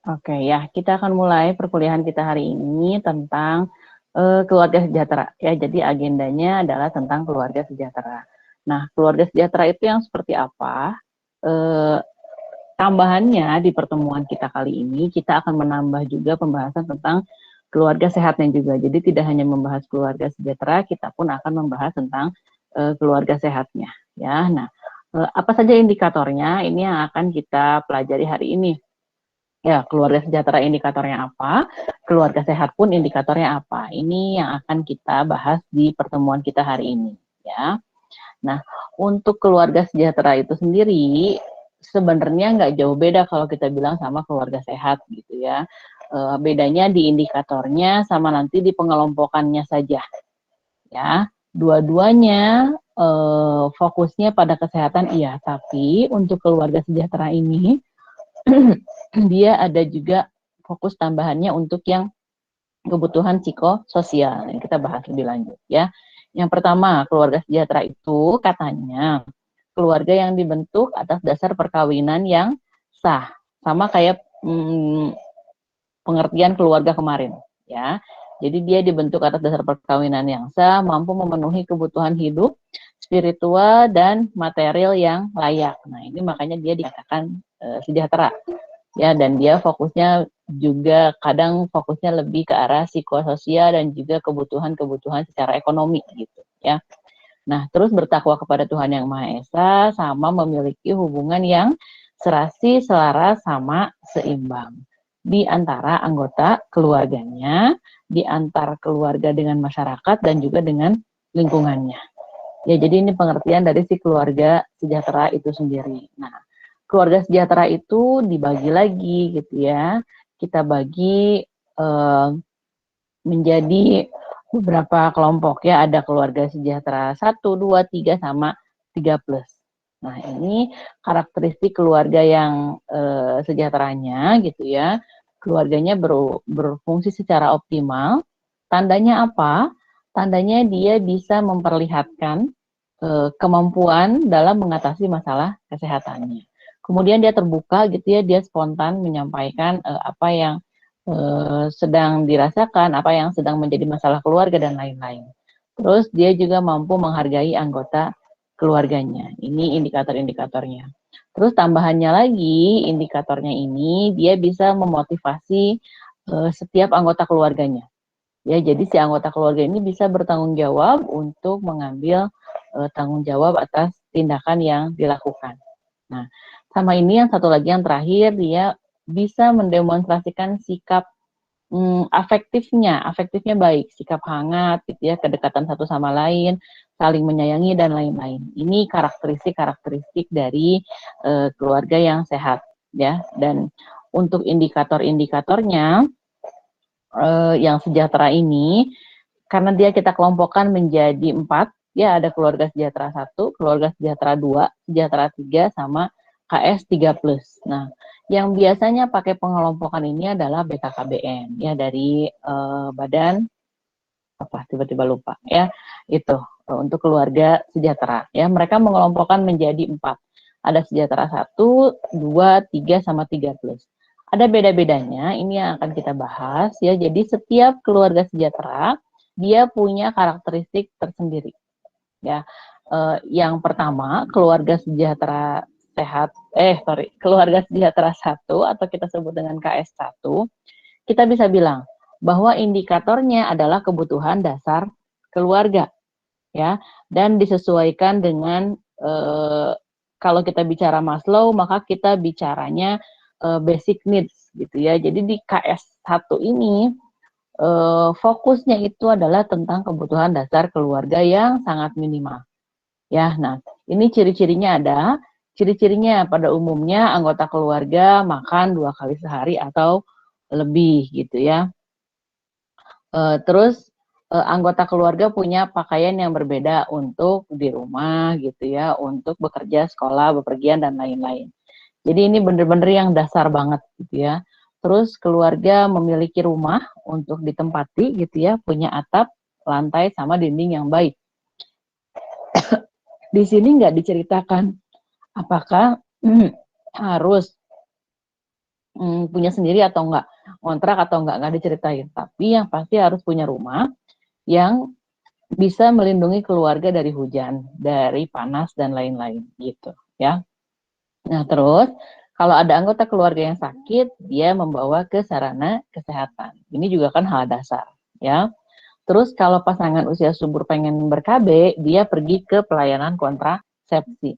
Oke ya, kita akan mulai perkuliahan kita hari ini tentang keluarga sejahtera. Ya, jadi agendanya adalah tentang keluarga sejahtera. Nah, keluarga sejahtera itu yang seperti apa? Eh, Tambahannya di pertemuan kita kali ini, kita akan menambah juga pembahasan tentang keluarga sehatnya juga. Jadi tidak hanya membahas keluarga sejahtera, kita pun akan membahas tentang keluarga sehatnya. Ya, nah apa saja indikatornya? Ini yang akan kita pelajari hari ini. Ya, keluarga sejahtera indikatornya apa, keluarga sehat pun indikatornya apa. Ini yang akan kita bahas di pertemuan kita hari ini. Ya, nah untuk keluarga sejahtera itu sendiri sebenarnya nggak jauh beda kalau kita bilang sama keluarga sehat gitu ya. Bedanya di indikatornya sama nanti di pengelompokannya saja. Ya, dua-duanya fokusnya pada kesehatan iya, tapi untuk keluarga sejahtera ini dia ada juga fokus tambahannya untuk yang kebutuhan psikososial yang kita bahas lebih lanjut ya. Yang pertama, keluarga sejahtera itu katanya keluarga yang dibentuk atas dasar perkawinan yang sah, sama kayak pengertian keluarga kemarin ya. Jadi dia dibentuk atas dasar perkawinan yang sah, mampu memenuhi kebutuhan hidup, spiritual dan material yang layak. Nah, ini makanya dia dikatakan sejahtera. Ya, dan dia fokusnya juga kadang fokusnya lebih ke arah psikososial dan juga kebutuhan-kebutuhan secara ekonomi gitu ya. Nah, terus bertakwa kepada Tuhan Yang Maha Esa sama memiliki hubungan yang serasi, selaras, sama seimbang di antara anggota keluarganya, di antara keluarga dengan masyarakat dan juga dengan lingkungannya. Ya, jadi ini pengertian dari si keluarga sejahtera itu sendiri. Nah, keluarga sejahtera itu dibagi lagi gitu ya. Kita bagi menjadi beberapa kelompok ya. Ada keluarga sejahtera 1, 2, 3 sama 3 plus. Nah, ini karakteristik keluarga yang sejahteranya gitu ya. Keluarganya berfungsi secara optimal. Tandanya apa? Tandanya dia bisa memperlihatkan kemampuan dalam mengatasi masalah kesehatannya. Kemudian dia terbuka gitu ya, dia spontan menyampaikan apa yang sedang dirasakan, apa yang sedang menjadi masalah keluarga dan lain-lain. Terus dia juga mampu menghargai anggota keluarganya. Ini indikator-indikatornya. Terus tambahannya lagi, indikatornya ini dia bisa memotivasi setiap anggota keluarganya. Ya, jadi si anggota keluarga ini bisa bertanggung jawab untuk mengambil tanggung jawab atas tindakan yang dilakukan. Nah, sama ini yang satu lagi yang terakhir, dia bisa mendemonstrasikan sikap afektifnya baik, sikap hangat, gitu ya, kedekatan satu sama lain, saling menyayangi dan lain-lain. Ini karakteristik dari keluarga yang sehat, ya. Dan untuk indikator-indikatornya yang sejahtera ini, karena dia kita kelompokkan menjadi 4, ya ada keluarga sejahtera 1, keluarga sejahtera 2, sejahtera 3, sama KS 3 plus. Nah, yang biasanya pakai pengelompokan ini adalah BKKBN, ya dari Badan apa tiba-tiba lupa ya itu untuk keluarga sejahtera ya, mereka mengelompokkan menjadi 4, ada sejahtera 1, 2, 3 sama 3 plus. Ada beda-bedanya, ini yang akan kita bahas ya. Jadi setiap keluarga sejahtera dia punya karakteristik tersendiri ya. Yang pertama, keluarga sejahtera sehat keluarga sejahtera 1 atau kita sebut dengan KS1, kita bisa bilang bahwa indikatornya adalah kebutuhan dasar keluarga ya, dan disesuaikan dengan kalau kita bicara Maslow maka kita bicaranya basic needs gitu ya. Jadi di KS1 ini fokusnya itu adalah tentang kebutuhan dasar keluarga yang sangat minimal. Ya, nah ini ciri-cirinya ada. Ciri-cirinya pada umumnya anggota keluarga makan 2 kali sehari atau lebih gitu ya. Terus anggota keluarga punya pakaian yang berbeda untuk di rumah gitu ya, untuk bekerja, sekolah, bepergian dan lain-lain. Jadi ini benar-benar yang dasar banget gitu ya. Terus keluarga memiliki rumah untuk ditempati gitu ya, punya atap, lantai sama dinding yang baik. Di sini nggak diceritakan apakah harus punya sendiri atau enggak, kontrak atau enggak diceritain. Tapi yang pasti harus punya rumah yang bisa melindungi keluarga dari hujan, dari panas dan lain-lain gitu ya. Nah, terus kalau ada anggota keluarga yang sakit, dia membawa ke sarana kesehatan. Ini juga kan hal dasar ya. Terus kalau pasangan usia subur pengen ber-KB, dia pergi ke pelayanan kontrasepsi.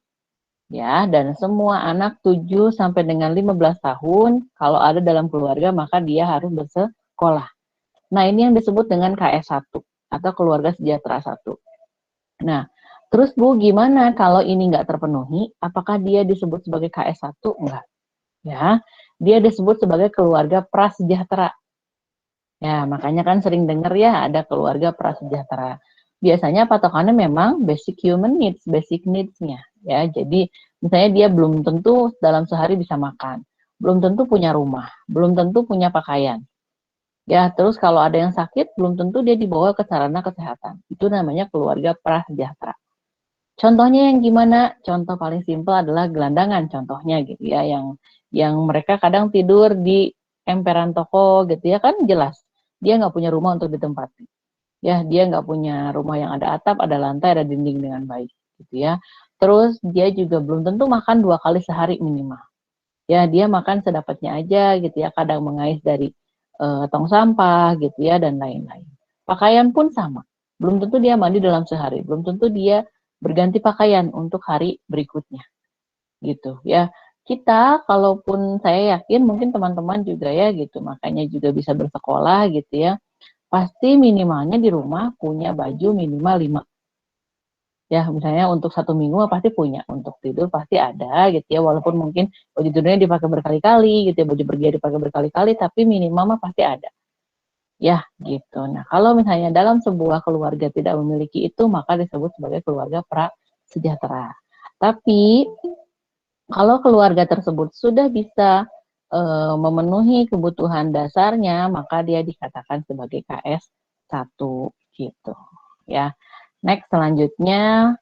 Ya, dan semua anak 7 sampai dengan 15 tahun kalau ada dalam keluarga maka dia harus bersekolah. Nah, ini yang disebut dengan KS1 atau keluarga sejahtera 1. Nah, terus Bu, gimana kalau ini nggak terpenuhi? Apakah dia disebut sebagai KS1? Enggak. Ya, dia disebut sebagai keluarga prasejahtera. Ya, makanya kan sering dengar ya ada keluarga prasejahtera. Biasanya patokannya memang basic human needs, basic needs-nya. Ya, jadi misalnya dia belum tentu dalam sehari bisa makan, belum tentu punya rumah, belum tentu punya pakaian. Ya, terus kalau ada yang sakit, belum tentu dia dibawa ke sarana kesehatan. Itu namanya keluarga prasejahtera. Contohnya yang gimana? Contoh paling simpel adalah gelandangan contohnya gitu ya, yang mereka kadang tidur di emperan toko gitu ya, kan jelas dia nggak punya rumah untuk ditempati. Ya, dia nggak punya rumah yang ada atap, ada lantai, ada dinding dengan baik gitu ya. Terus dia juga belum tentu makan 2 kali sehari minimal. Ya, dia makan sedapatnya aja gitu ya, kadang mengais dari tong sampah gitu ya dan lain-lain. Pakaian pun sama. Belum tentu dia mandi dalam sehari, belum tentu dia berganti pakaian untuk hari berikutnya gitu ya. Kita kalaupun saya yakin mungkin teman-teman juga ya gitu, makanya juga bisa bersekolah gitu ya. Pasti minimalnya di rumah punya baju minimal 5. Ya, misalnya untuk 1 minggu pasti punya, untuk tidur pasti ada gitu ya, walaupun mungkin baju tidurnya dipakai berkali-kali gitu ya, baju pergi dipakai berkali-kali, tapi minimal mah pasti ada. Ya, gitu. Nah, kalau misalnya dalam sebuah keluarga tidak memiliki itu, maka disebut sebagai keluarga prasejahtera. Tapi kalau keluarga tersebut sudah bisa memenuhi kebutuhan dasarnya, maka dia dikatakan sebagai KS1 gitu. Ya. Next selanjutnya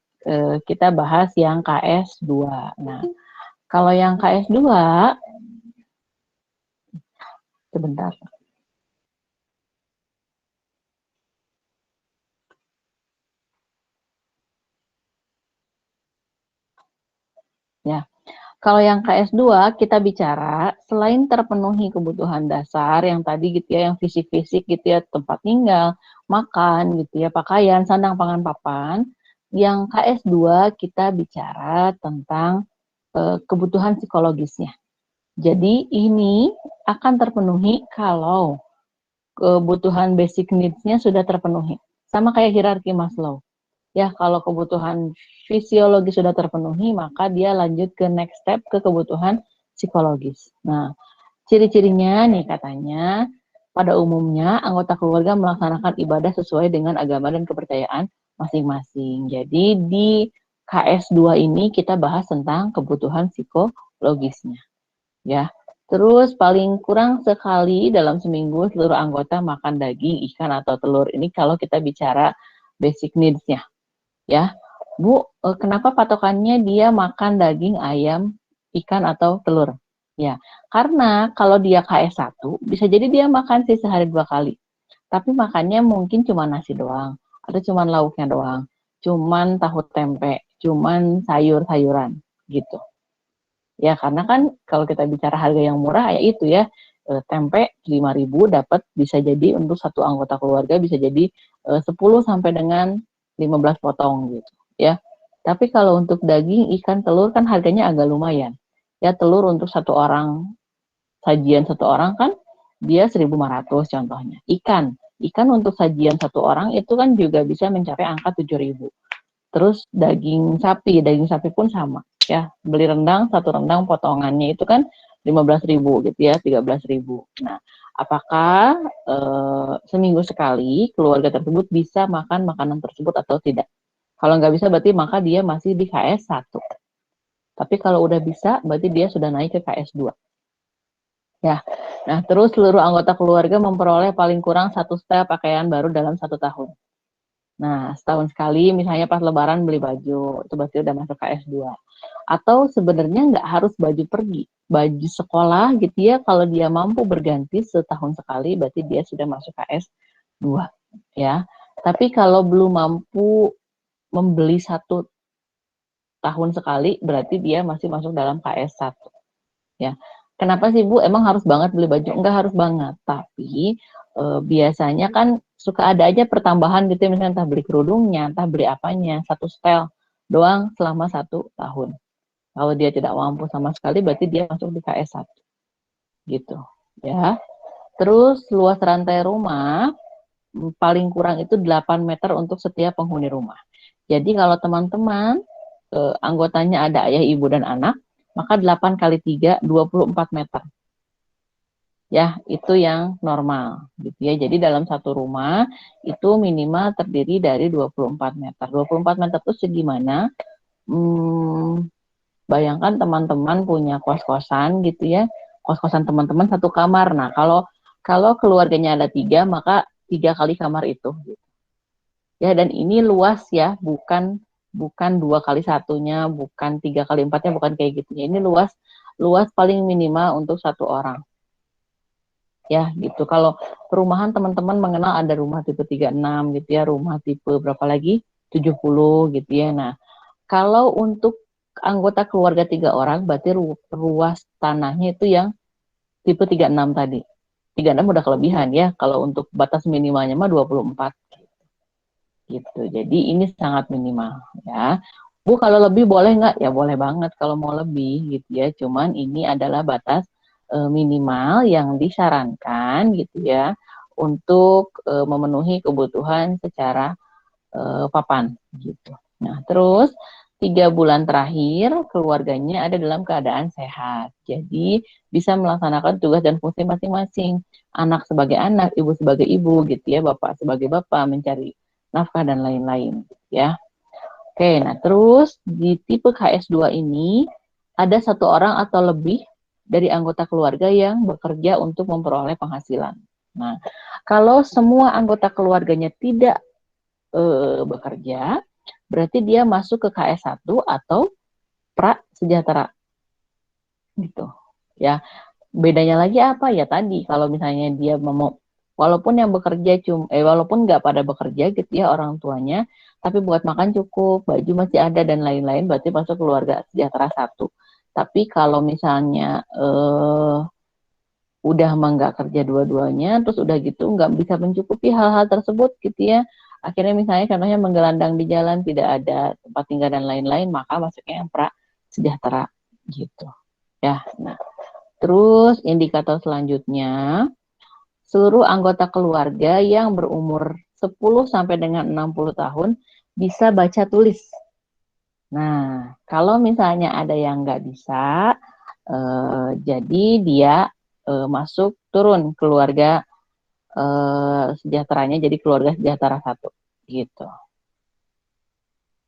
kita bahas yang KS2. Nah, kalau yang KS2 sebentar. Ya. Kalau yang KS2 kita bicara selain terpenuhi kebutuhan dasar yang tadi gitu ya, yang fisik-fisik gitu ya, tempat tinggal, makan gitu ya, pakaian, sandang, pangan, papan. Yang KS2 kita bicara tentang kebutuhan psikologisnya. Jadi ini akan terpenuhi kalau kebutuhan basic needs-nya sudah terpenuhi. Sama kayak hierarki Maslow. Ya, kalau kebutuhan fisiologi sudah terpenuhi, maka dia lanjut ke next step ke kebutuhan psikologis. Nah, ciri-cirinya nih katanya, pada umumnya anggota keluarga melaksanakan ibadah sesuai dengan agama dan kepercayaan masing-masing. Jadi di KS2 ini kita bahas tentang kebutuhan psikologisnya. Ya, terus paling kurang sekali dalam seminggu seluruh anggota makan daging, ikan, atau telur. Ini kalau kita bicara basic needs-nya. Ya, Bu, kenapa patokannya dia makan daging, ayam, ikan, atau telur? Ya, karena kalau dia KS1, bisa jadi dia makan sih sehari 2 kali. Tapi makannya mungkin cuma nasi doang, atau cuma lauknya doang, cuman tahu tempe, cuman sayur-sayuran gitu. Ya, karena kan kalau kita bicara harga yang murah ya itu ya, tempe 5.000 dapat bisa jadi untuk satu anggota keluarga bisa jadi 10 sampai dengan 15 potong gitu ya. Tapi kalau untuk daging, ikan, telur kan harganya agak lumayan. Ya, telur untuk satu orang, sajian satu orang kan dia 1.500 contohnya. Ikan untuk sajian satu orang itu kan juga bisa mencapai angka 7.000. Terus daging sapi pun sama ya. Beli rendang, satu rendang potongannya itu kan 15.000 gitu ya, 13.000. Nah, apakah seminggu sekali keluarga tersebut bisa makan makanan tersebut atau tidak? Kalau nggak bisa berarti maka dia masih di KS1. Tapi kalau udah bisa berarti dia sudah naik ke KS2. Ya. Nah, terus seluruh anggota keluarga memperoleh paling kurang 1 setel pakaian baru dalam 1 tahun. Nah, setahun sekali misalnya pas lebaran beli baju, itu berarti udah masuk KS2. Atau sebenarnya nggak harus baju pergi, baju sekolah gitu ya, kalau dia mampu berganti setahun sekali, berarti dia sudah masuk KS2 ya. Tapi kalau belum mampu membeli 1 tahun sekali, berarti dia masih masuk dalam KS1 ya. Kenapa sih Bu? Emang harus banget beli baju? Enggak harus banget, tapi biasanya kan suka ada aja pertambahan gitu ya, misalnya entah beli kerudungnya, entah beli apanya, satu setel doang selama 1 tahun. Kalau dia tidak mampu sama sekali, berarti dia masuk di KS1 gitu ya. Terus luas rantai rumah paling kurang itu 8 meter untuk setiap penghuni rumah. Jadi kalau teman-teman anggotanya ada ayah, ibu, dan anak, maka 8 kali 3, 24 meter. Ya, itu yang normal gitu ya. Jadi dalam satu rumah itu minimal terdiri dari 24 meter. 24 meter itu segimana? Bayangkan teman-teman punya kos-kosan gitu ya. Kos-kosan teman-teman satu kamar. Nah, kalau keluarganya ada 3, maka 3 kali kamar itu. Ya, dan ini luas ya, bukan 2 kali 1-nya, bukan 3 kali 4-nya, bukan kayak gitu. Ini luas paling minimal untuk 1 orang. Ya, gitu. Kalau perumahan teman-teman mengenal ada rumah tipe 36 gitu ya, rumah tipe berapa lagi? 70 gitu ya. Nah, kalau untuk anggota keluarga 3 orang, berarti ruas tanahnya itu yang tipe 36 tadi. 36 udah kelebihan ya, kalau untuk batas minimalnya mah 24 gitu. Jadi ini sangat minimal ya. Bu, kalau lebih boleh nggak? Ya boleh banget kalau mau lebih gitu ya. Cuman ini adalah batas minimal yang disarankan gitu ya untuk memenuhi kebutuhan secara papan gitu. Nah, terus 3 bulan terakhir keluarganya ada dalam keadaan sehat. Jadi bisa melaksanakan tugas dan fungsi masing-masing. Anak sebagai anak, ibu sebagai ibu gitu ya, bapak sebagai bapak mencari nafkah dan lain-lain ya. Oke, nah terus di tipe KS2 ini ada 1 orang atau lebih dari anggota keluarga yang bekerja untuk memperoleh penghasilan. Nah, kalau semua anggota keluarganya tidak bekerja, berarti dia masuk ke KS1 atau prasejahtera gitu ya. Bedanya lagi apa ya tadi, kalau misalnya dia mau walaupun yang bekerja walaupun nggak pada bekerja gitu ya orang tuanya, tapi buat makan cukup, baju masih ada dan lain-lain, berarti masuk keluarga sejahtera 1. Tapi kalau misalnya udah mah nggak kerja dua-duanya, terus udah gitu nggak bisa mencukupi hal-hal tersebut gitu ya, akhirnya misalnya contohnya menggelandang di jalan, tidak ada tempat tinggal dan lain-lain, maka masuknya yang prasejahtera gitu ya. Nah, terus indikator selanjutnya, seluruh anggota keluarga yang berumur 10 sampai dengan 60 tahun bisa baca tulis. Nah, kalau misalnya ada yang nggak bisa, jadi dia masuk turun keluarga sejahteranya jadi keluarga sejahtera 1 gitu.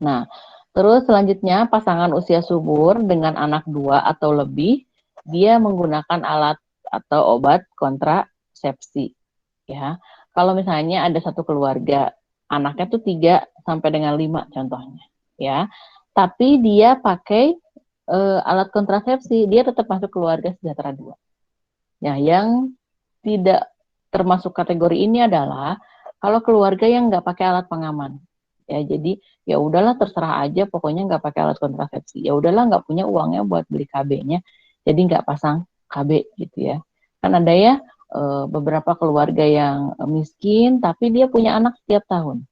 Nah, terus selanjutnya pasangan usia subur dengan anak 2 atau lebih, dia menggunakan alat atau obat kontrasepsi ya. Kalau misalnya ada satu keluarga, anaknya tuh 3 sampai dengan 5 contohnya ya. Tapi dia pakai alat kontrasepsi, dia tetap masuk keluarga sejahtera 2. Ya, yang tidak termasuk kategori ini adalah kalau keluarga yang nggak pakai alat pengaman. Ya, jadi ya udahlah terserah aja, pokoknya nggak pakai alat kontrasepsi. Ya udahlah nggak punya uangnya buat beli KB-nya, jadi nggak pasang KB gitu ya. Kan ada ya beberapa keluarga yang miskin, tapi dia punya anak setiap tahun.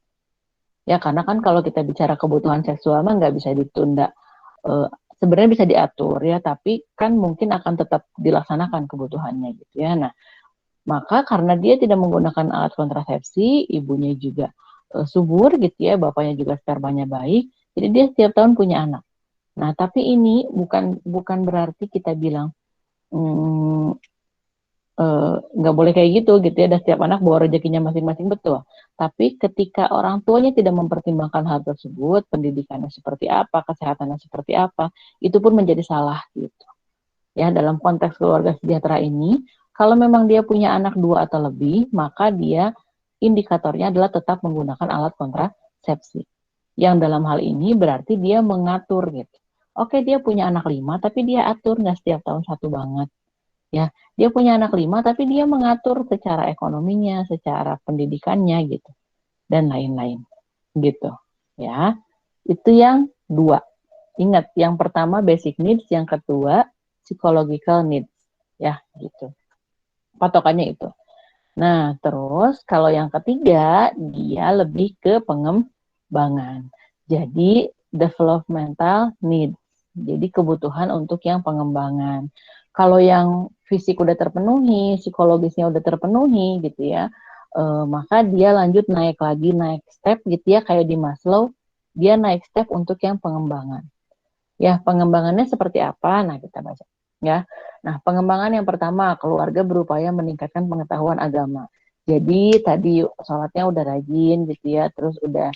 Ya karena kan kalau kita bicara kebutuhan seksual mah nggak bisa ditunda. E, Sebenarnya bisa diatur ya, tapi kan mungkin akan tetap dilaksanakan kebutuhannya gitu ya. Nah, maka karena dia tidak menggunakan alat kontrasepsi, ibunya juga subur gitu ya, bapaknya juga spermanya baik, jadi dia setiap tahun punya anak. Nah, tapi ini bukan berarti kita bilang hmm, nggak boleh kayak gitu ya, dan setiap anak bawa rezekinya masing-masing, betul. Tapi ketika orang tuanya tidak mempertimbangkan hal tersebut, pendidikannya seperti apa, kesehatannya seperti apa, itu pun menjadi salah gitu. Ya, dalam konteks keluarga sejahtera ini, kalau memang dia punya anak 2 atau lebih, maka dia indikatornya adalah tetap menggunakan alat kontrasepsi. Yang dalam hal ini berarti dia mengatur gitu. Oke, dia punya anak 5, tapi dia atur nggak setiap tahun satu banget. Ya, dia punya anak 5, tapi dia mengatur secara ekonominya, secara pendidikannya gitu, dan lain-lain gitu. Ya, itu yang dua. Ingat, yang pertama basic needs, yang kedua psychological needs. Ya, gitu. Patokannya itu. Nah, terus kalau yang ketiga, dia lebih ke pengembangan. Jadi, developmental needs. Jadi, kebutuhan untuk yang pengembangan. Kalau yang fisik udah terpenuhi, psikologisnya udah terpenuhi gitu ya, maka dia lanjut naik lagi, naik step gitu ya, kayak di Maslow, dia naik step untuk yang pengembangan. Ya, pengembangannya seperti apa? Nah, kita baca. Ya. Nah, pengembangan yang pertama, keluarga berupaya meningkatkan pengetahuan agama. Jadi tadi sholatnya udah rajin gitu ya, terus udah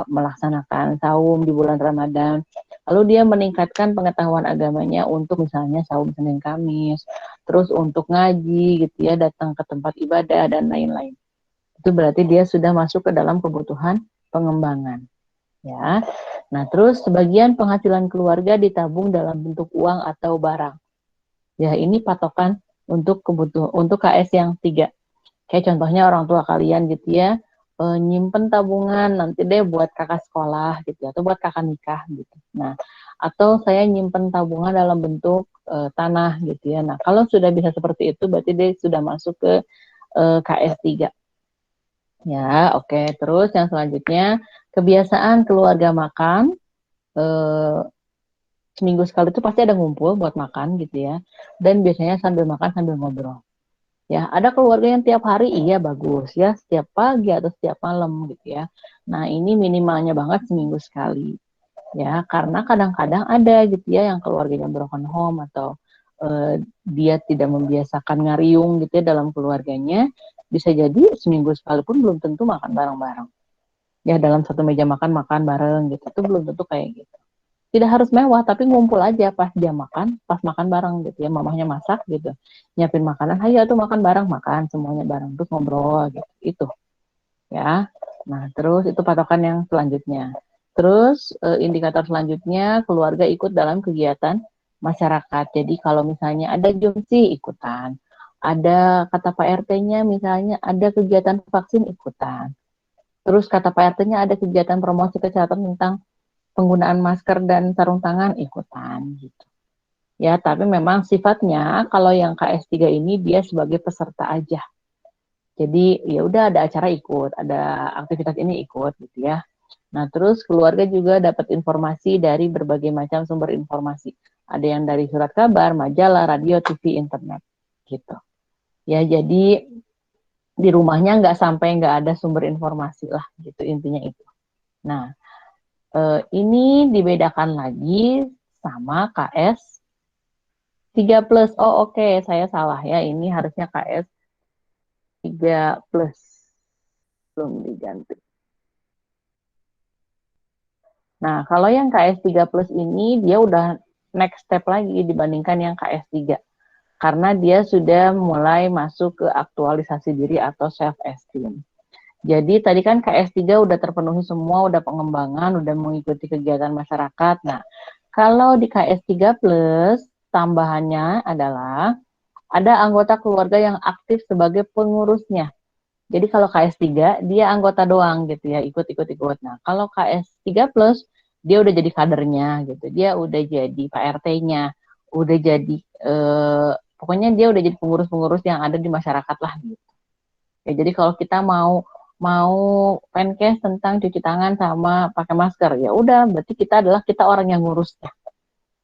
melaksanakan saum di bulan Ramadan. Lalu dia meningkatkan pengetahuan agamanya untuk misalnya saum Senin Kamis, terus untuk ngaji gitu ya, datang ke tempat ibadah dan lain-lain. Itu berarti dia sudah masuk ke dalam kebutuhan pengembangan. Ya. Nah, terus sebagian penghasilan keluarga ditabung dalam bentuk uang atau barang. Ya, ini patokan untuk kebutuhan untuk KS yang 3. Kayak contohnya orang tua kalian gitu ya, nyimpen tabungan nanti deh buat kakak sekolah gitu ya, atau buat kakak nikah gitu. Nah, atau saya nyimpen tabungan dalam bentuk tanah gitu ya. Nah, kalau sudah bisa seperti itu berarti dia sudah masuk ke KS 3. Ya, oke. Terus yang selanjutnya, kebiasaan keluarga makan, eh, seminggu sekali itu pasti ada ngumpul buat makan gitu ya. Dan biasanya sambil makan sambil ngobrol. Ya, ada keluarga yang tiap hari iya bagus ya, setiap pagi atau setiap malam gitu ya. Nah, ini minimalnya banget seminggu sekali. Ya, karena kadang-kadang ada gitu ya yang keluarganya broken home atau dia tidak membiasakan ngariung gitu ya dalam keluarganya, bisa jadi seminggu sekali pun belum tentu makan bareng-bareng. Ya, dalam satu meja makan makan bareng gitu. Itu belum tentu kayak gitu. Tidak harus mewah, tapi ngumpul aja pas dia makan, pas makan bareng gitu ya. Mamahnya masak gitu, nyiapin makanan, ayo tuh makan bareng, makan semuanya bareng, terus ngobrol gitu. Itu ya. Nah, terus itu patokan yang selanjutnya. Terus indikator selanjutnya, keluarga ikut dalam kegiatan masyarakat. Jadi kalau misalnya ada jumsi ikutan, ada kata Pak RT-nya misalnya ada kegiatan vaksin ikutan. Terus kata Pak RT-nya ada kegiatan promosi kesehatan tentang penggunaan masker dan sarung tangan ikutan gitu. Ya, tapi memang sifatnya kalau yang KS3 ini dia sebagai peserta aja. Jadi ya udah ada acara ikut, ada aktivitas ini ikut gitu ya. Nah, terus keluarga juga dapat informasi dari berbagai macam sumber informasi. Ada yang dari surat kabar, majalah, radio, TV, internet gitu. Ya, jadi di rumahnya nggak sampai nggak ada sumber informasi lah gitu intinya itu. Nah, ini dibedakan lagi sama KS 3 plus. Oh oke, saya salah ya. Ini harusnya KS 3 plus. Belum diganti. Nah, kalau yang KS 3 plus ini dia udah next step lagi dibandingkan yang KS 3. Karena dia sudah mulai masuk ke aktualisasi diri atau self esteem. Jadi tadi kan KS 3 udah terpenuhi semua, udah pengembangan, udah mengikuti kegiatan masyarakat. Nah, kalau di KS 3 plus, tambahannya adalah ada anggota keluarga yang aktif sebagai pengurusnya. Jadi kalau KS3, dia anggota doang gitu ya, ikut-ikut-ikut. Nah, kalau KS3 plus, dia udah jadi kadernya gitu. Dia udah jadi Pak RT-nya, udah jadi, pokoknya dia udah jadi pengurus-pengurus yang ada di masyarakat lah gitu. Ya, jadi kalau kita mau mau pencast tentang cuci tangan sama pakai masker, ya udah berarti kita orang yang ngurus.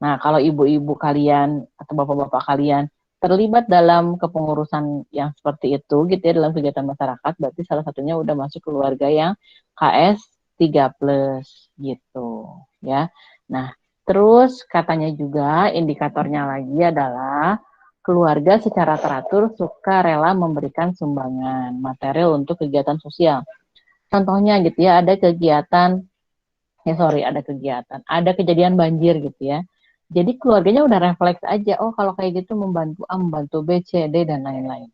Nah, kalau ibu-ibu kalian atau bapak-bapak kalian terlibat dalam kepengurusan yang seperti itu gitu ya dalam kegiatan masyarakat, berarti salah satunya udah masuk keluarga yang KS 3 plus gitu ya. Nah, terus katanya juga indikatornya lagi adalah keluarga secara teratur suka rela memberikan sumbangan material untuk kegiatan sosial. Contohnya gitu ya, ada kejadian banjir gitu ya. Jadi keluarganya udah refleks aja, oh kalau kayak gitu membantu A, membantu B, C, D, dan lain-lain.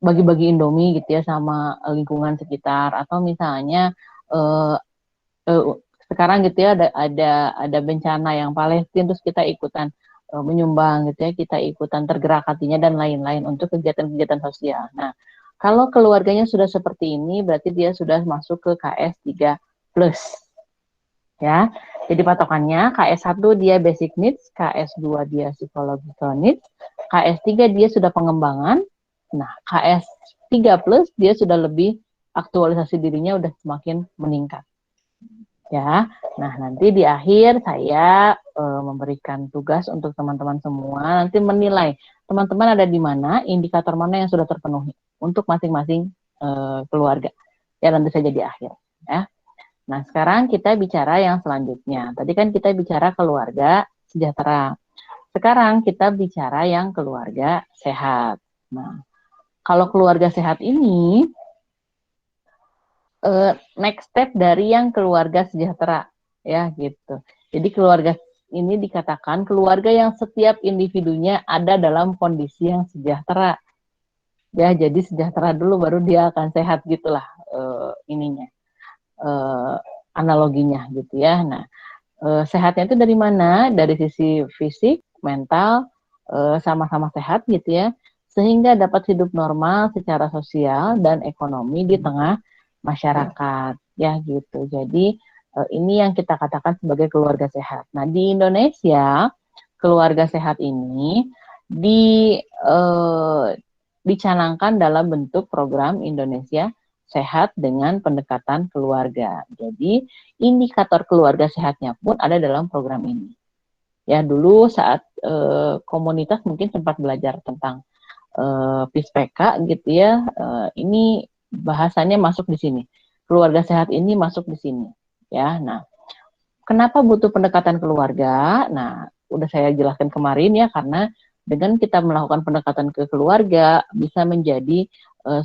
Bagi-bagi Indomie gitu ya sama lingkungan sekitar, atau misalnya eh, eh, sekarang gitu ya ada bencana yang Palestina, terus kita ikutan menyumbang gitu ya, kita ikutan tergerak hatinya dan lain-lain untuk kegiatan-kegiatan sosial. Nah, kalau keluarganya sudah seperti ini, berarti dia sudah masuk ke KS 3 plus. Ya, jadi patokannya KS1 dia basic needs, KS2 dia psychological needs, KS3 dia sudah pengembangan. Nah, KS3 plus dia sudah lebih aktualisasi dirinya udah semakin meningkat. Ya, nah nanti di akhir saya memberikan tugas untuk teman-teman semua nanti menilai teman-teman ada di mana, indikator mana yang sudah terpenuhi untuk masing-masing keluarga. Ya nanti saja di akhir. Ya. Nah sekarang kita bicara yang selanjutnya. Tadi kan kita bicara keluarga sejahtera. Sekarang kita bicara yang keluarga sehat. Nah kalau keluarga sehat ini next step dari yang keluarga sejahtera ya gitu. Jadi keluarga ini dikatakan keluarga yang setiap individunya ada dalam kondisi yang sejahtera. Ya, jadi sejahtera dulu baru dia akan sehat gitulah ininya. Analoginya gitu ya. Nah, sehatnya itu dari mana? Dari sisi fisik, mental sama-sama sehat gitu ya. Sehingga dapat hidup normal secara sosial dan ekonomi di tengah masyarakat ya gitu. Jadi ini yang kita katakan sebagai keluarga sehat. Nah di Indonesia keluarga sehat ini dicanangkan dalam bentuk program Indonesia Sehat dengan pendekatan keluarga. Jadi indikator keluarga sehatnya pun ada dalam program ini. Ya dulu saat komunitas mungkin sempat belajar tentang PISPK gitu ya, ini bahasanya masuk di sini. Keluarga sehat ini masuk di sini. Ya, nah, kenapa butuh pendekatan keluarga? Nah, udah saya jelaskan kemarin ya, karena dengan kita melakukan pendekatan ke keluarga bisa menjadi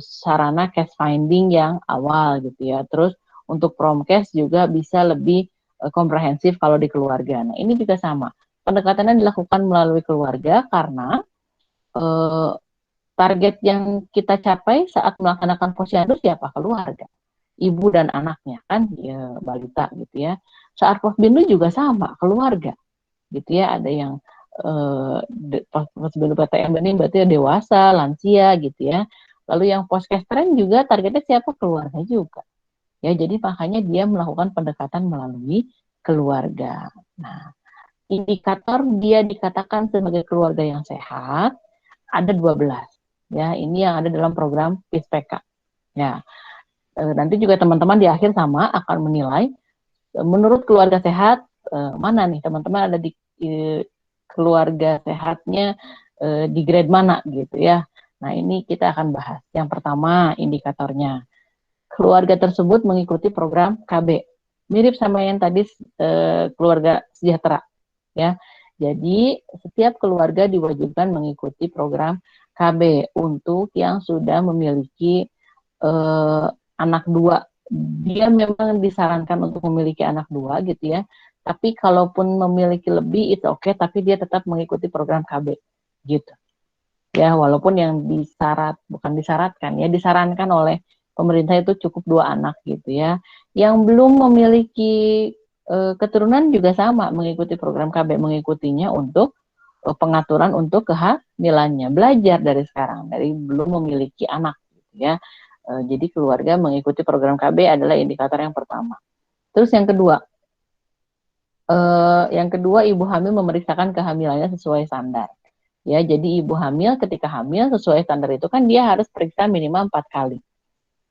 sarana case finding yang awal gitu ya. Terus untuk promcase juga bisa lebih komprehensif kalau di keluarga. Nah, ini juga sama. Pendekatannya dilakukan melalui keluarga karena target yang kita capai saat melaksanakan posyandu siapa? Keluarga. Ibu dan anaknya kan ya, balita gitu ya. Saat posbindu juga sama, keluarga. Gitu ya, ada yang posbindu PTM ini berarti dewasa, lansia gitu ya. Lalu yang poskestren juga targetnya siapa? Keluarga juga. Ya, jadi makanya dia melakukan pendekatan melalui keluarga. Nah, indikator dia dikatakan sebagai keluarga yang sehat ada 12. Ya, ini yang ada dalam program PISPK. Ya, nanti juga teman-teman di akhir sama akan menilai menurut keluarga sehat mana nih teman-teman ada di keluarga sehatnya di grade mana gitu ya. Nah, ini kita akan bahas. Yang pertama, indikatornya. Keluarga tersebut mengikuti program KB. Mirip sama yang tadi keluarga sejahtera ya. Jadi setiap keluarga diwajibkan mengikuti program KB untuk yang sudah memiliki anak dua. Dia memang disarankan untuk memiliki anak dua gitu ya. Tapi kalaupun memiliki lebih itu oke, tapi dia tetap mengikuti program KB gitu. Ya, walaupun yang bukan disyaratkan ya, disarankan oleh pemerintah itu cukup 2 anak gitu ya. Yang belum memiliki keturunan juga sama mengikuti program KB, mengikutinya untuk pengaturan untuk kehamilannya. Belajar dari sekarang, dari belum memiliki anak gitu ya. Jadi keluarga mengikuti program KB adalah indikator yang pertama. Terus yang kedua ibu hamil memeriksakan kehamilannya sesuai standar. Ya, jadi ibu hamil ketika hamil sesuai standar itu kan dia harus periksa minimal 4 kali.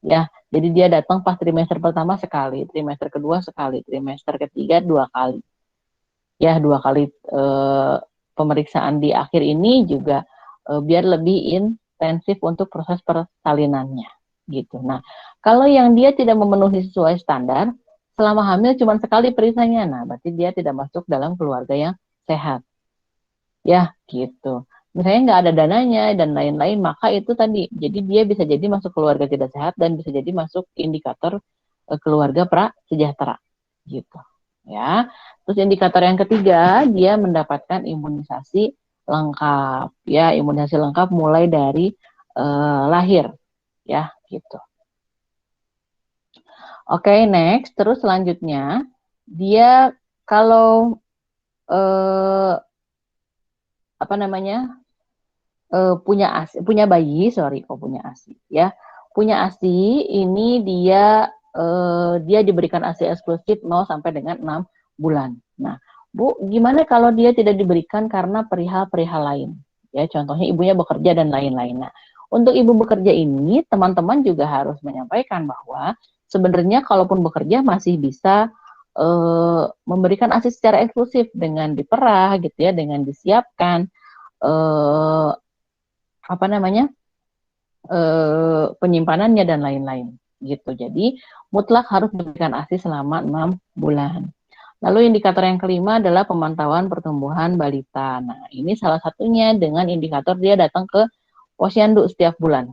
Ya, jadi dia datang pas trimester pertama sekali, trimester kedua sekali, trimester ketiga 2 kali. Ya, 2 kali pemeriksaan di akhir ini juga biar lebih intensif untuk proses persalinannya gitu. Nah, kalau yang dia tidak memenuhi sesuai standar, selama hamil cuma sekali periksanya, nah berarti dia tidak masuk dalam keluarga yang sehat. Ya, gitu. Misalnya nggak ada dananya dan lain-lain, maka itu tadi, jadi dia bisa jadi masuk keluarga tidak sehat dan bisa jadi masuk indikator keluarga prasejahtera, gitu. Ya, terus indikator yang ketiga, dia mendapatkan imunisasi lengkap, ya, imunisasi lengkap mulai dari lahir, ya, gitu. Oke, next, terus selanjutnya dia kalau eh, apa namanya punya bayi, sorry, kok punya ASI ya, punya ASI ini dia diberikan ASI eksklusif 0 sampai dengan 6 bulan. Nah, Bu, gimana kalau dia tidak diberikan karena perihal-perihal lain? Ya, contohnya ibunya bekerja dan lain-lain. Nah, untuk ibu bekerja ini, teman-teman juga harus menyampaikan bahwa sebenarnya kalaupun bekerja masih bisa memberikan ASI secara eksklusif dengan diperah gitu ya, dengan disiapkan eh, apa namanya penyimpanannya dan lain-lain gitu. Jadi mutlak harus diberikan ASI selama 6 bulan. Lalu indikator yang kelima adalah pemantauan pertumbuhan balita. Nah, ini salah satunya dengan indikator dia datang ke posyandu setiap bulan.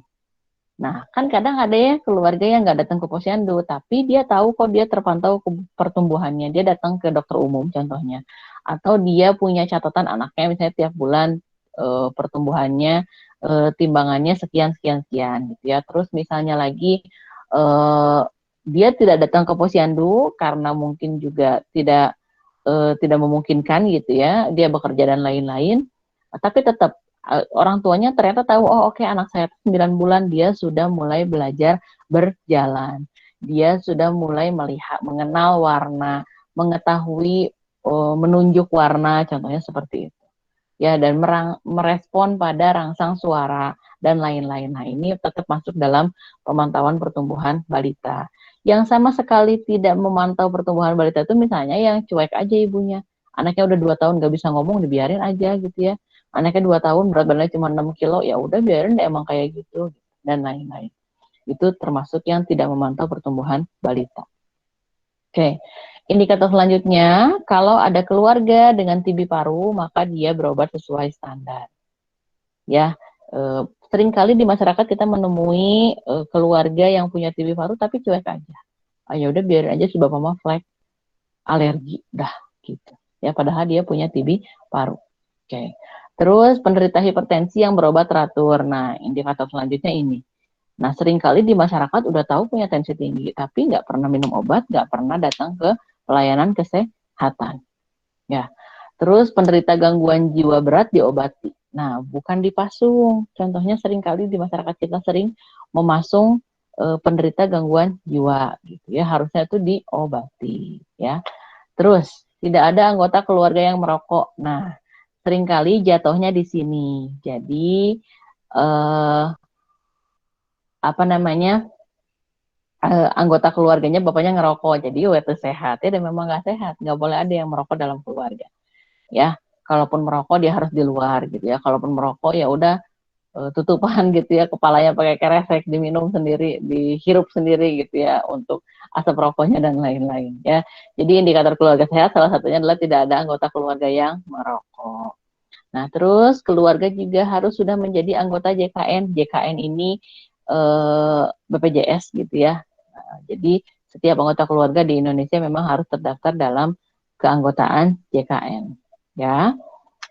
Nah, kan kadang ada ya keluarga yang nggak datang ke posyandu, tapi dia tahu kok dia terpantau ke pertumbuhannya. Dia datang ke dokter umum contohnya. Atau dia punya catatan anaknya misalnya tiap bulan pertumbuhannya, timbangannya sekian, sekian, sekian gitu ya. Terus misalnya lagi eh, dia tidak datang ke posyandu karena mungkin juga tidak memungkinkan gitu ya, dia bekerja dan lain-lain, tapi tetap orang tuanya ternyata tahu, oh oke, anak saya 9 bulan dia sudah mulai belajar berjalan, dia sudah mulai melihat, mengenal warna, mengetahui menunjuk warna, contohnya seperti itu ya, dan merespon pada rangsang suara dan lain-lain. Nah, ini tetap masuk dalam pemantauan pertumbuhan balita. Yang sama sekali tidak memantau pertumbuhan balita itu misalnya yang cuek aja ibunya. Anaknya udah 2 tahun gak bisa ngomong, dibiarin aja gitu ya. Anaknya 2 tahun berat badannya cuma 6 kilo, ya udah biarin deh emang kayak gitu dan lain-lain. Itu termasuk yang tidak memantau pertumbuhan balita. Oke, indikator selanjutnya, kalau ada keluarga dengan TB paru, maka dia berobat sesuai standar. Ya, seringkali di masyarakat kita menemui keluarga yang punya TB paru tapi cuek aja. Ah, ya udah biarin aja si bapak mah flek, alergi, dah gitu. Ya, padahal dia punya TB paru. Oke. Terus penderita hipertensi yang berobat teratur. Nah, indikator selanjutnya ini. Nah, seringkali di masyarakat udah tahu punya tensi tinggi, tapi nggak pernah minum obat, nggak pernah datang ke pelayanan kesehatan. Ya, terus penderita gangguan jiwa berat diobati. Nah, bukan dipasung. Contohnya seringkali di masyarakat kita sering memasung penderita gangguan jiwa, gitu ya. Harusnya itu diobati, ya. Terus tidak ada anggota keluarga yang merokok. Nah, seringkali jatuhnya di sini. Jadi eh, apa namanya? Anggota keluarganya bapaknya ngerokok, jadi itu sehat ya, dan memang nggak sehat, nggak boleh ada yang merokok dalam keluarga ya. Kalaupun merokok dia harus di luar gitu ya, kalaupun merokok ya udah tutupan gitu ya, kepalanya pakai keresek, diminum sendiri, dihirup sendiri gitu ya, untuk asap rokoknya dan lain-lain ya. Jadi indikator keluarga sehat salah satunya adalah tidak ada anggota keluarga yang merokok. Nah, terus keluarga juga harus sudah menjadi anggota JKN. JKN ini BPJS gitu ya. Nah, jadi setiap anggota keluarga di Indonesia memang harus terdaftar dalam keanggotaan JKN. Ya,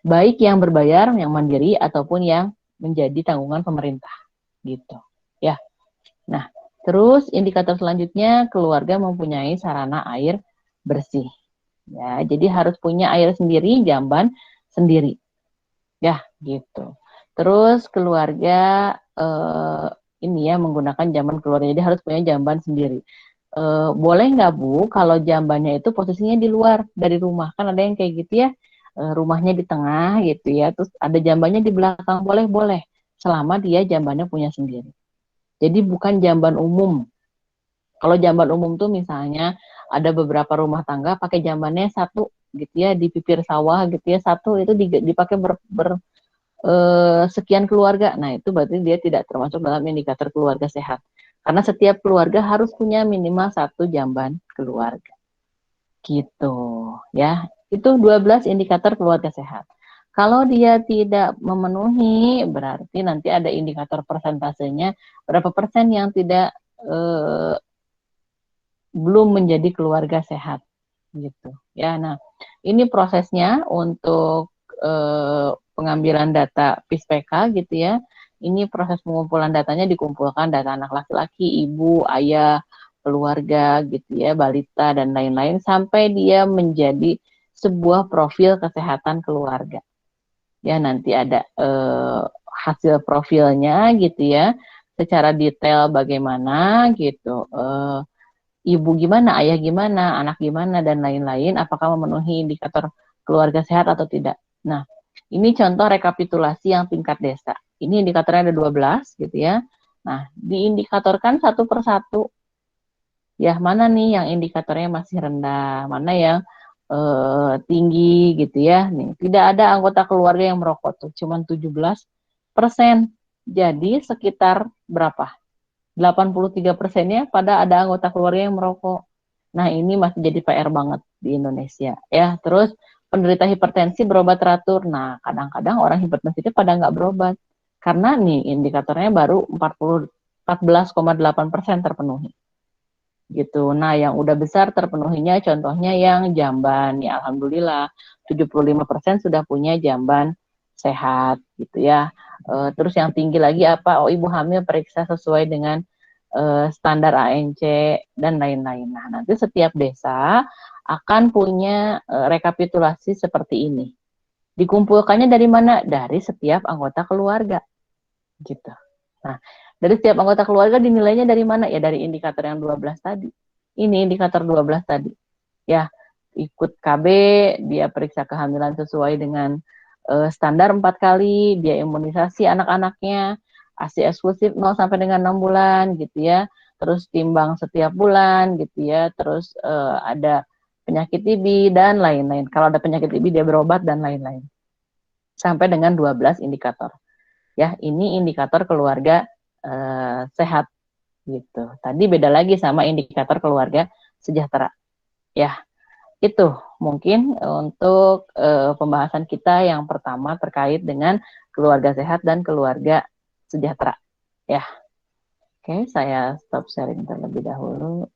baik yang berbayar, yang mandiri, ataupun yang menjadi tanggungan pemerintah. Gitu. Ya. Nah, terus indikator selanjutnya keluarga mempunyai sarana air bersih. Ya, jadi harus punya air sendiri, jamban sendiri. Ya, gitu. Terus keluarga ini ya menggunakan jamban keluarga, jadi harus punya jamban sendiri. Boleh nggak Bu, kalau jambannya itu posisinya di luar dari rumah? Kan ada yang kayak gitu ya, rumahnya di tengah gitu ya, terus ada jambannya di belakang. Boleh, boleh. Selama dia jambannya punya sendiri. Jadi bukan jamban umum. Kalau jamban umum tuh misalnya ada beberapa rumah tangga pakai jambannya satu gitu ya, di bibir sawah gitu ya, satu itu dipakai sekian keluarga. Nah, itu berarti dia tidak termasuk dalam indikator keluarga sehat. Karena setiap keluarga harus punya minimal satu jamban keluarga. Gitu, ya. Itu 12 indikator keluarga sehat. Kalau dia tidak memenuhi, berarti nanti ada indikator persentasenya, berapa persen yang tidak belum menjadi keluarga sehat, gitu. Ya, nah, ini prosesnya untuk pengambilan data PISPK gitu ya. Ini proses pengumpulan datanya, dikumpulkan data anak laki-laki, ibu, ayah, keluarga gitu ya, balita dan lain-lain sampai dia menjadi sebuah profil kesehatan keluarga. Ya, nanti ada hasil profilnya gitu ya, secara detail bagaimana gitu. Ibu gimana, ayah gimana, anak gimana, dan lain-lain, apakah memenuhi indikator keluarga sehat atau tidak. Nah, ini contoh rekapitulasi yang tingkat desa. Ini indikatornya ada 12 gitu ya. Nah, diindikatorkan satu persatu. Ya, mana nih yang indikatornya masih rendah, mana yang tinggi gitu ya. Nih, tidak ada anggota keluarga yang merokok tuh, cuma 17%. Jadi sekitar berapa? 83%-nya pada ada anggota keluarga yang merokok. Nah, ini masih jadi PR banget di Indonesia ya. Terus penderita hipertensi berobat teratur. Nah, kadang-kadang orang hipertensi itu pada nggak berobat karena nih indikatornya baru 14,8% terpenuhi gitu. Nah, yang udah besar terpenuhinya contohnya yang jamban ya, alhamdulillah 75% sudah punya jamban sehat gitu ya. Terus yang tinggi lagi apa? Oh, ibu hamil periksa sesuai dengan standar ANC dan lain-lain. Nah, nanti setiap desa akan punya rekapitulasi seperti ini. Dikumpulkannya dari mana? Dari setiap anggota keluarga gitu. Nah, dari setiap anggota keluarga dinilainya dari mana? Ya dari indikator yang 12 tadi. Ini indikator 12 tadi. Ya, ikut KB, dia periksa kehamilan sesuai dengan standar 4 kali, dia imunisasi anak-anaknya, ASI eksklusif 0 sampai dengan 6 bulan gitu ya. Terus timbang setiap bulan gitu ya. Terus ada penyakit TB dan lain-lain. Kalau ada penyakit TB dia berobat dan lain-lain. Sampai dengan 12 indikator. Ya, ini indikator keluarga sehat gitu. Tadi beda lagi sama indikator keluarga sejahtera. Ya, itu mungkin untuk pembahasan kita yang pertama terkait dengan keluarga sehat dan keluarga sejahtera. Ya, oke, saya stop sharing terlebih dahulu.